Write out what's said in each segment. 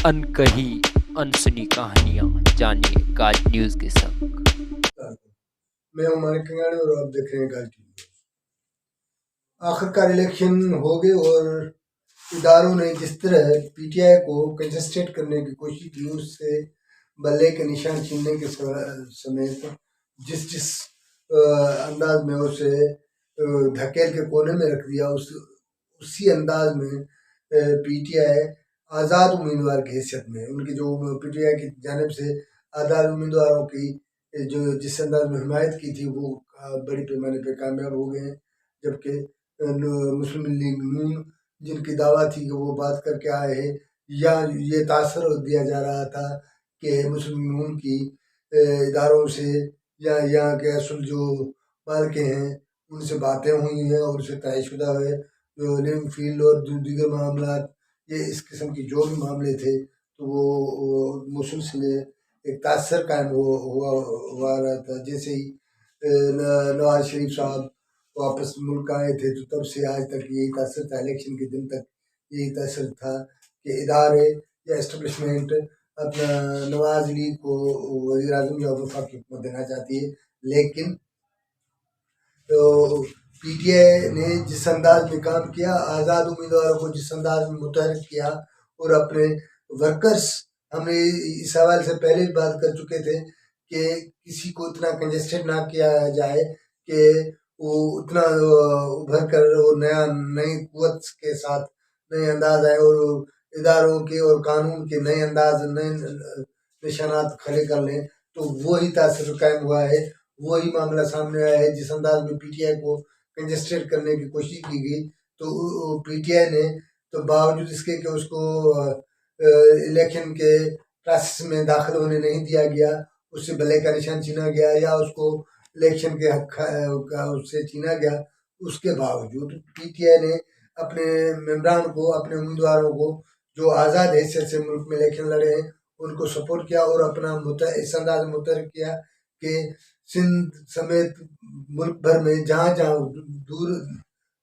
अनकही अनसुनी कहानियाँ जानिए काज न्यूज़ के संग। मैं उमर कंगाड़ी और आप देख रहे हैं काज न्यूज़। आखिरकार इलेक्शन हो गए और इदारों ने जिस तरह पीटीआई को कंटेस्टेड करने की कोशिश की, उससे बल्ले के निशान छीनने के समेत जिस जिस अंदाज में उसे धकेल के कोने में रख दिया, उसी अंदाज में पीटीआई आज़ाद उम्मीदवार की हैसियत में उनकी जो पीटीआई की जानिब से आज़ाद उम्मीदवारों की जो जिस अंदाज में हिमायत की थी वो बड़ी पैमाने पे कामयाब हो गए हैं। जबकि मुस्लिम लीग नून जिनकी दावा थी कि वो बात करके आए हैं, या ये तासर दिया जा रहा था कि मुस्लिम नून की इदारों से या यहाँ के असल जो मालके हैं उनसे बातें हुई हैं और उसे तयशुदा है जो लिविंग फील्ड और दीगर मामला, ये इस किस्म की जो भी मामले थे तो वो मुस्लिम से एक तासर कायम हुआ रहा था। जैसे ही नवाज शरीफ साहब वापस मुल्क आए थे तो तब से आज तक यही तासर था, इलेक्शन के दिन तक यही तासर था कि इदारे या एस्टेब्लिशमेंट अपना नवाज लीग को वज़ीर आज़म या वफाकी हुकूमत देना चाहती है। लेकिन तो पीटीआई ने जिस अंदाज में काम किया, आज़ाद उम्मीदवारों को जिस अंदाज में मुतहरिक किया और अपने वर्कर्स, हमने इस हवाले से पहले भी बात कर चुके थे कि किसी को इतना कंजेस्टेड ना किया जाए कि वो उतना उभर कर वो नई कुव्वत के साथ नए अंदाज आए और इदारों के और कानून के नए अंदाज नए निशानात खड़े कर लें। तो वही तासर कायम हुआ है, वही मामला सामने आया है। जिस अंदाज में पीटीआई को कंजेस्टेड करने की कोशिश की गई तो पीटीआई ने तो बावजूद इसके कि उसको इलेक्शन के प्रोसेस में दाखिल होने नहीं दिया गया, उससे भले का निशान छीना गया या उसको इलेक्शन के हक का उससे छीना गया, उसके बावजूद पीटीआई ने अपने मेम्बरान को, अपने उम्मीदवारों को जो आज़ाद हैसियत से मुल्क में इलेक्शन लड़े हैं उनको सपोर्ट किया और अपना इस अंदाज में मुतहरिक किया कि सिंध समेत मुल्क भर में जहाँ जहाँ दूर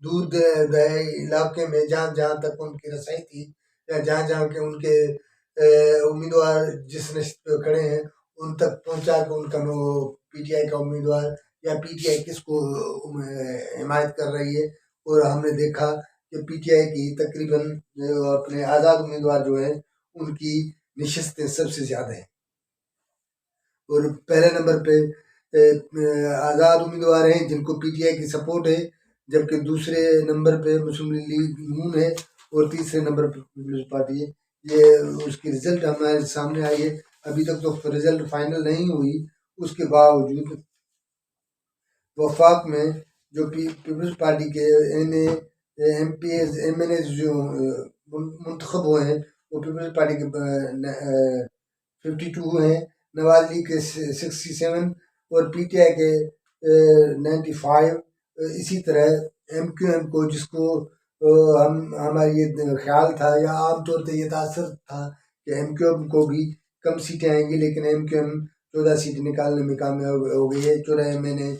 दूर दराज इलाके में जहाँ जहाँ तक उनकी रसाई थी या जहाँ जहाँ के उनके उम्मीदवार जिस नस्ल पे खड़े हैं उन तक पहुँचा के उनका पीटीआई का उम्मीदवार या पीटीआई किसको हिमायत कर रही है। और हमने देखा कि पीटीआई की तकरीबन अपने आज़ाद उम्मीदवार जो हैं उनकी नशस्तें सबसे ज़्यादा हैं और पहले नंबर पे आज़ाद उम्मीदवार हैं जिनको पीटीआई की सपोर्ट है, जबकि दूसरे नंबर पे मुस्लिम लीग नून है और तीसरे नंबर पे पीपल्स पार्टी है। ये उसकी रिजल्ट हमारे सामने आई है, अभी तक तो रिजल्ट फाइनल नहीं हुई। उसके बावजूद वफाक में जो पीपल्स पार्टी के M P M N S जो मुंतखब हुए हैं वो पीपल्स पार्टी के 52 हैं, नवाज लीग के 67 और पीटीआई के 95। इसी तरह एमक्यूएम को, जिसको हमारा ये ख्याल था या आमतौर पर ये तासर था कि एमक्यूएम को भी कम सीटें आएंगी, लेकिन एमक्यूएम 14 सीटें निकालने में कामयाब हो गई है, 14 एमएनए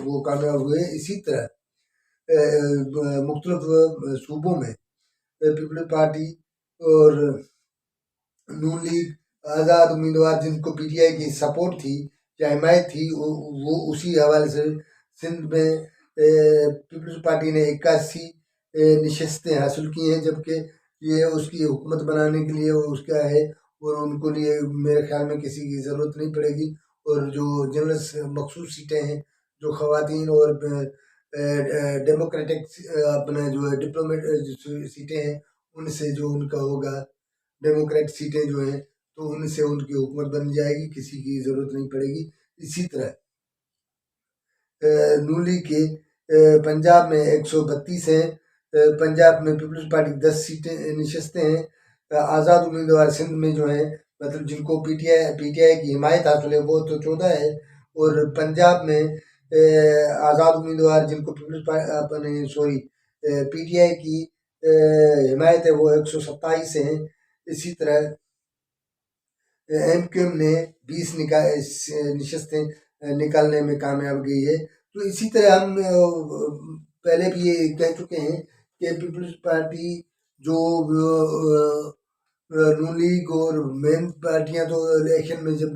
वो कामयाब हुए। इसी तरह मुख्तलिफ सूबों में पीपल्स पार्टी और नून लीग आज़ाद उम्मीदवार जिनको पीटीआई की सपोर्ट थी या हिमायत थी वो उसी हवाले से सिंध में पीपल्स पार्टी ने 81 नशस्तें हासिल की हैं, जबकि ये उसकी हुकूमत बनाने के लिए उसका है और उनको लिए मेरे ख्याल में किसी की ज़रूरत नहीं पड़ेगी। और जो जनरल मखसूस सीटें हैं जो ख़वातीन और डेमोक्रेटिक अपना जो डिप्लोमेट सीटें हैं उनसे जो उनका होगा, डेमोक्रेट सीटें जो हैं तो उनसे उनकी हुकूमत बन जाएगी, किसी की ज़रूरत नहीं पड़ेगी। इसी तरह नून लीग के पंजाब में 132 हैं, पंजाब में पीपल्स पार्टी 10 सीटें नशस्तें हैं। आज़ाद उम्मीदवार सिंध में जो हैं, मतलब जिनको पीटीआई की हिमायत हासिल है वो तो 14 है और पंजाब में आज़ाद उम्मीदवार जिनको पीटीआई की हिमायत है वो 127 हैं। इसी तरह एमक्यूएम ने 20 नशस्तें निकालने में कामयाब गई है। तो इसी तरह हम पहले भी ये कह चुके हैं कि पीपल्स पार्टी जो नून लीग और मेन पार्टियां तो इलेक्शन में जब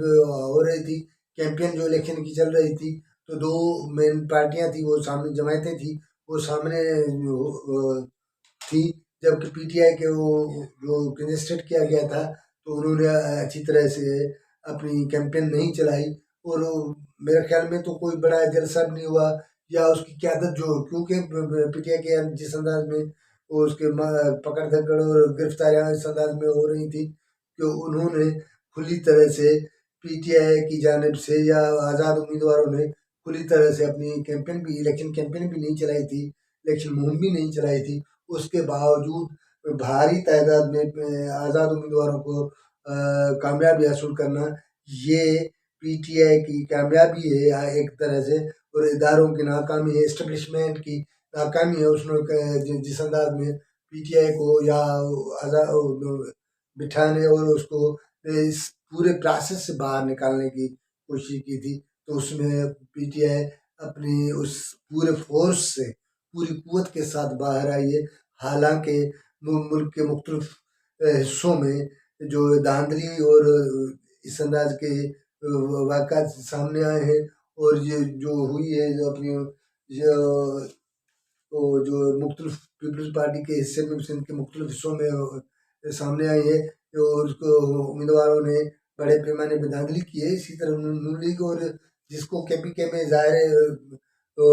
हो रही थी, कैंपेन जो इलेक्शन की चल रही थी, तो दो मेन पार्टियां थी, वो सामने जमायतें थी, वो सामने थी। जबकि पीटीआई के वो जो कंजेस्टेड किया गया था, तो उन्होंने अच्छी तरह से अपनी कैंपेन नहीं चलाई। और मेरे ख्याल में तो कोई बड़ा जलसा भी नहीं हुआ, या उसकी क्यादत जो, क्योंकि पीटीआई के जिस अंदाज में वो उसके पकड़ धकड़ और गिरफ्तारियां इस अंदाज में हो रही थी कि उन्होंने खुली तरह से पीटीआई की जानिब से या आज़ाद उम्मीदवारों ने खुली तरह से अपनी कैंपेन भी, इलेक्शन कैंपेन भी नहीं चलाई थी, इलेक्शन मुहिम भी नहीं चलाई थी। उसके बावजूद भारी तादाद में आज़ाद उम्मीदवारों को कामयाबी हासिल करना, ये पीटीआई की कामयाबी है एक तरह से, और इदारों की नाकामी है, इस्टब्लिशमेंट की नाकामी है। उसने जिस अंदाज में पीटीआई को या बिठाने और उसको इस पूरे प्रोसेस से बाहर निकालने की कोशिश की थी, तो उसमें पीटीआई अपनी उस पूरे फोर्स से, पूरी कुव्वत के साथ बाहर आई है। हालांकि मुल्क के मुख्तलिफ हिस्सों में जो धांधली और इस अंदाज के वाक़यात सामने आए हैं, और ये जो हुई है, जो अपनी जो तो जो मुख्तलिफ पीपल्स पार्टी के हिस्से में, सिंध के मुख्तलिफ हिस्सों में सामने आई है, और उसको उम्मीदवारों ने बड़े पैमाने पर धांधली की है। इसी तरह नून लीग और जिसको केपीके में ज़ाहिर है तो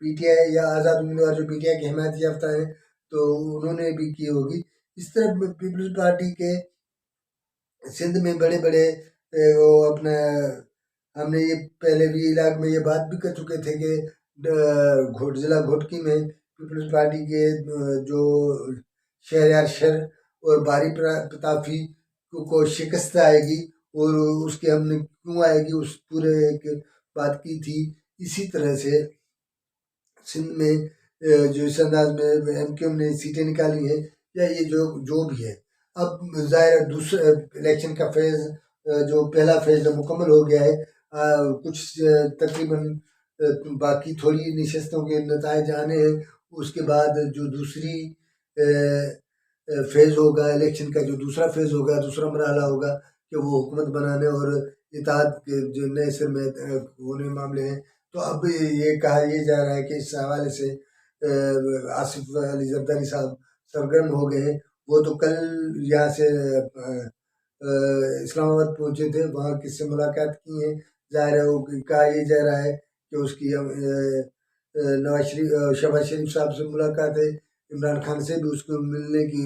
पीटीआई या आज़ाद उम्मीदवार जो पीटीआई के हिमायत याफ्ता हैं, तो उन्होंने भी की होगी। इस तरह पीपल्स पार्टी के सिंध में बड़े बड़े वो अपना, हमने ये पहले भी इलाके में ये बात भी कर चुके थे कि जिला घोटकी में पीपल्स पार्टी के जो शहरयार शर और बारी प्रतापी को शिकस्त आएगी, और उसके हमने क्यों आएगी उस पूरे एक बात की थी। इसी तरह से सिंध में जो इस अंदाज में एमक्यूएम ने सीटें निकाली हैं, या ये जो जो भी है, अब ज़ाहिर दूसरे इलेक्शन का फेज़, जो पहला फेज़ मुकम्मल हो गया है। कुछ तकरीबन बाकी थोड़ी नशस्तों के नतायज आने हैं। उसके बाद जो दूसरी फेज़ होगा इलेक्शन का, जो दूसरा फेज़ होगा, दूसरा मरहला होगा कि वो हुकूमत बनाने और इत्तेहाद के जो नए सिर में होने मामले हैं। तो अब ये कहा ये जा रहा है कि इस हवाले से आसिफ अली जरदारी साहब सरगर्म हो गए हैं। वो तो कल यहाँ से इस्लामाबाद पहुँचे थे, वहाँ किससे मुलाकात की है। ज़ाहिर है वो कहा ये जा रहा है कि उसकी शहबाज शरीफ साहब से मुलाकात है, इमरान खान से भी उसको मिलने की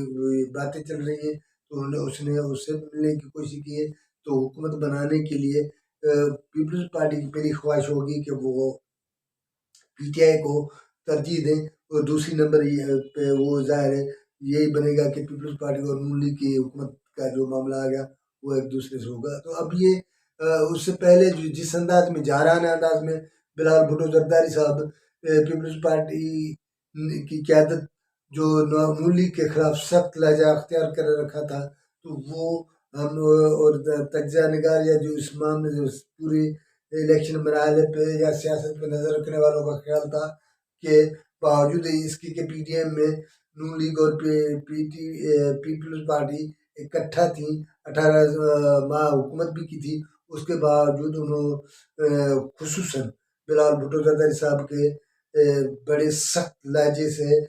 बातें चल रही हैं, तो उसने उससे मिलने की कोशिश की है। तो हुकूमत बनाने के लिए पीपल्स पार्टी की पहली ख्वाहिश होगी कि वो पीटीआई को तरजीह दें, और दूसरी नंबर पे वो ज़ाहिर है यही बनेगा कि पीपल्स पार्टी और नून लीग की हुकूमत का जो मामला आ गया वो एक दूसरे से होगा। तो अब ये उससे पहले जिस अंदाज में, जाराना अंदाज में बिलावल भुट्टो जरदारी साहब पीपल्स पार्टी की क़यादत जो नून लीग के खिलाफ सख्त लहजा अख्तियार कर रखा था, तो वो हम और तज्ज़िया निगार या जो इस मामले जो पूरी इलेक्शन मरहले पे या सियासत पे नज़र रखने वालों का ख्याल था कि बावजूद इसके कि पीटीएम में नून लीग और पीपल्स पार्टी इकट्ठा थी, 18 माह हुकूमत भी की थी, उसके बावजूद उन्होंने खुसूसन बिलावल भुट्टो जरदारी साहब के बड़े सख्त लहजे से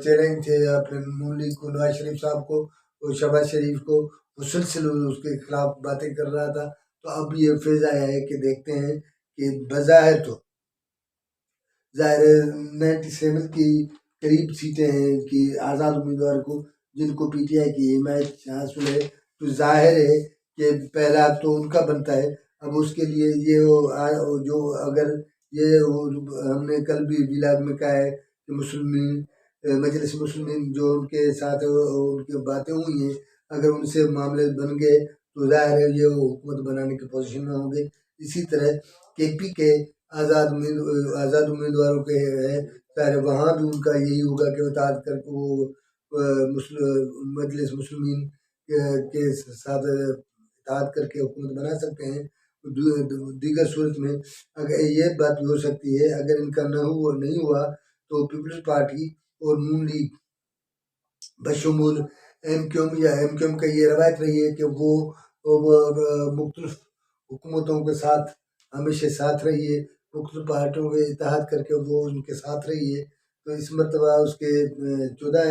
चैलेंज थे अपने नून लीग को, नवाज शरीफ साहब को और शहबाज शरीफ को, मुसलसल उसके खिलाफ बातें कर रहा था। तो अब ये फेज़ आया है कि देखते हैं कि बज़ाहिर तो ज़ाहिर 97 की करीब सीटें हैं कि आज़ाद उम्मीदवार को, जिनको पीटीआई की हिमायत हासिल है, तो ज़ाहिर है कि पहला तो उनका बनता है। अब उसके लिए ये जो अगर ये हमने कल भी व्लॉग में कहा है कि मुस्लिमीन मजलिस मुस्लिमीन जो उनके साथ उनकी बातें हुई हैं, अगर उनसे मामले बन गए तो ज़ाहिर है ये हुकूमत बनाने की पोजीशन में होंगे। इसी तरह केपी के आज़ाद उम्मीदवारों के है, ज़ाहिर वहाँ भी उनका यही होगा कि इत्तेहाद करके वो मजलिस मुस्लिमीन के साथ इत्तेहाद करके हुकूमत बना सकते हैं। दीगर सूरत में अगर ये बात भी हो सकती है, अगर इनका नहीं हुआ तो पीपल्स पार्टी और नून लीग बशमूल एमक्यूएम या एमक्यूएम का ये रवायत रही है कि वो मुख्तलिफ हुकूमतों के साथ हमेशा साथ रही है, मुख्तलिफ पार्टियों के इत्तेहाद करके वो उनके साथ रही है। तो इस मरतबा उसके 14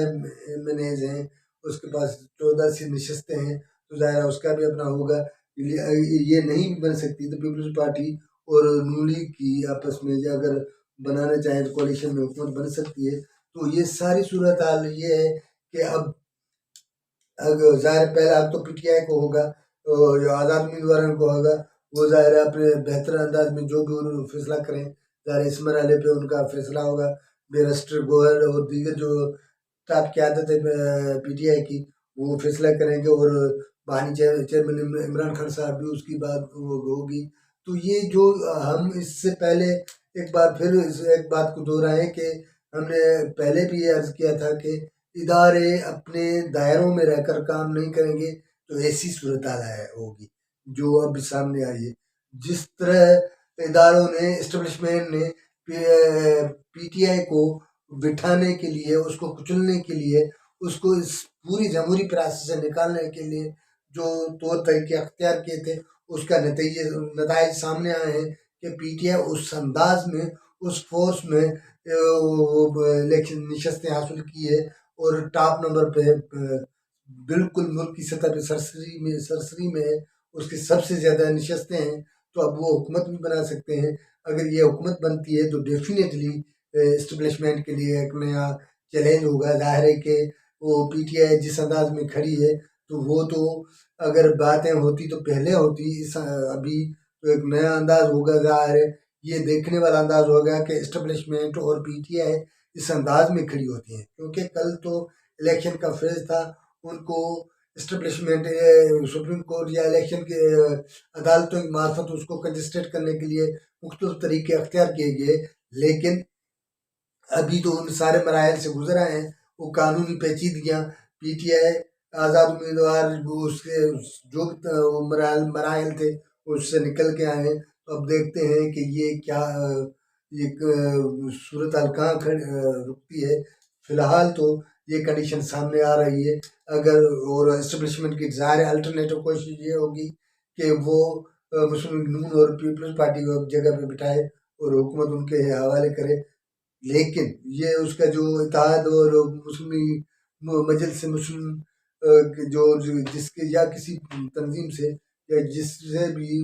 MNAs हैं, उसके पास 14 सी नशस्तें हैं, तो ज़ाहिर है उसका भी अपना होगा। ये नहीं बन सकती तो पीपल्स पार्टी और नून लीग की आपस में अगर बनाना चाहें तो कोalition में हुकूमत बन सकती है। तो ये सारी सूरत हाल ये है कि अब ज़ाहिर पहला हक तो PTI को होगा, जो आज़ाद उम्मीदवारों को होगा, वो ज़ाहिर है अपने बेहतर अंदाज में जो भी उन्होंने फैसला करें, ज़ाहिर इस मरहले पे उनका फैसला होगा। बैरिस्टर गोहर और दीगर जो टॉप क़यादत है PTI की, वो फैसला करेंगे और बानी चेयरमैन इमरान खान साहब भी उसकी बात होगी। तो ये जो हम इससे पहले एक बार फिर एक बात को दोहराएं कि हमने पहले भी ये अर्ज़ किया था कि इदारे अपने दायरों में रहकर काम नहीं करेंगे तो ऐसी सूरत होगी जो अब सामने आई है। जिस तरह इदारों ने इस्टेब्लिशमेंट ने PTI को बिठाने के लिए, उसको कुचलने के लिए, उसको इस पूरी जमहूरी प्रोसेस से निकालने के लिए जो तौर तरीके अख्तियार किए थे, उसका नतीजे सामने आए हैं कि PTI उस अंदाज में, उस फोर्स में इलेक्शन नशस्तें हासिल की है और टॉप नंबर पे बिल्कुल मुल्क की सतह पे सरसरी में है, उसकी सबसे ज़्यादा नशस्तें हैं। तो अब वो हुकूमत भी बना सकते हैं। अगर ये हुकूमत बनती है तो डेफिनेटली इस्टेब्लिशमेंट के लिए एक नया चैलेंज होगा। ज़ाहिर है कि वो PTI जिस अंदाज में खड़ी है तो वो तो अगर बातें होती तो पहले होती, अभी तो एक नया अंदाज होगा। ज़ाहिर है ये देखने वाला अंदाज होगा कि इस्टेब्लिशमेंट और PTI इस अंदाज में खड़ी होती हैं, क्योंकि कल तो इलेक्शन का फेज था, उनको इस्टेब्लिशमेंट सुप्रीम कोर्ट या इलेक्शन के अदालतों की मार्फत उसको कंटेस्टेड करने के लिए मुख्तलिफ तरीके अख्तियार किए गए, लेकिन अभी तो उन सारे मराहल से गुजर आए हैं। वो कानूनी पेचीदगियाँ PTI आज़ाद उम्मीदवार उसके जो भी मराहल थे उससे निकल के आए हैं। तो अब देखते हैं कि ये क्या ये सूरत हाल कहाँ रुकती है। फिलहाल तो ये कंडीशन सामने आ रही है। अगर और इस्टेब्लिशमेंट की ज़ाहिर अल्टरनेटिव कोशिश ये होगी कि वो मुस्लिम लीग नून और पीपल्स पार्टी को जगह पे बिठाए और हुकूमत उनके हवाले करे। लेकिन ये उसका जो इत्तेहाद और मुस्लिम मजलिस मुस्लिम जिसके या किसी तंजीम से या जिससे भी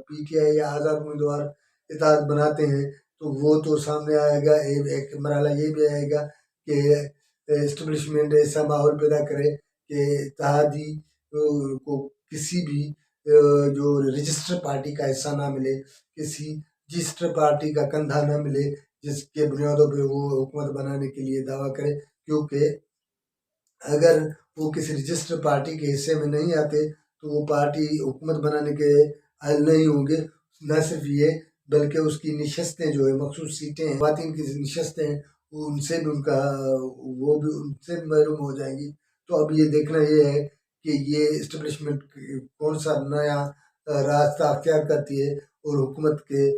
PTI या आज़ाद उम्मीदवार इत्तेहाद बनाते हैं तो वो तो सामने आएगा। एक मरहला ये भी आएगा कि इस्टेब्लिशमेंट ऐसा माहौल पैदा करे कि इत्तेहादी को किसी भी जो रजिस्टर पार्टी का हिस्सा ना मिले, किसी रजिस्टर पार्टी का कंधा ना मिले जिसके बुनियादों पे वो हुकूमत बनाने के लिए दावा करे। क्योंकि अगर वो किसी रजिस्टर पार्टी के हिस्से में नहीं आते तो वो पार्टी हुकूमत बनाने के अहल नहीं होंगे। न सिर्फ ये बल्कि उसकी नशस्तें जो है, मखसूस सीटें हैं, ख़वातीन की नशस्तें हैं, वो उनसे भी उनका वो भी उनसे महरूम हो जाएंगी। तो अब ये देखना ये है कि ये इस्टेब्लिशमेंट कौन सा नया रास्ता अख्तियार करती है और हुकूमत के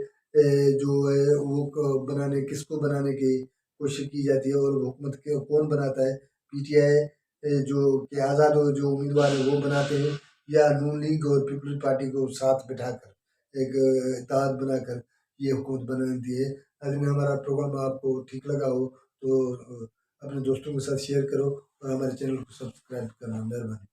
जो है वो बनाने किसको बनाने की कोशिश की जाती है और हुकूमत के कौन बनाता है। PTI जो कि आज़ाद जो उम्मीदवार है वो बनाते हैं या नून लीग और पीपल्स पार्टी को साथ बिठाकर एक इत्तेहाद बनाकर ये हुकूमत बनाती है। अगर हमारा प्रोग्राम आपको ठीक लगा हो तो अपने दोस्तों के साथ शेयर करो और हमारे चैनल को सब्सक्राइब करना। मेहरबानी।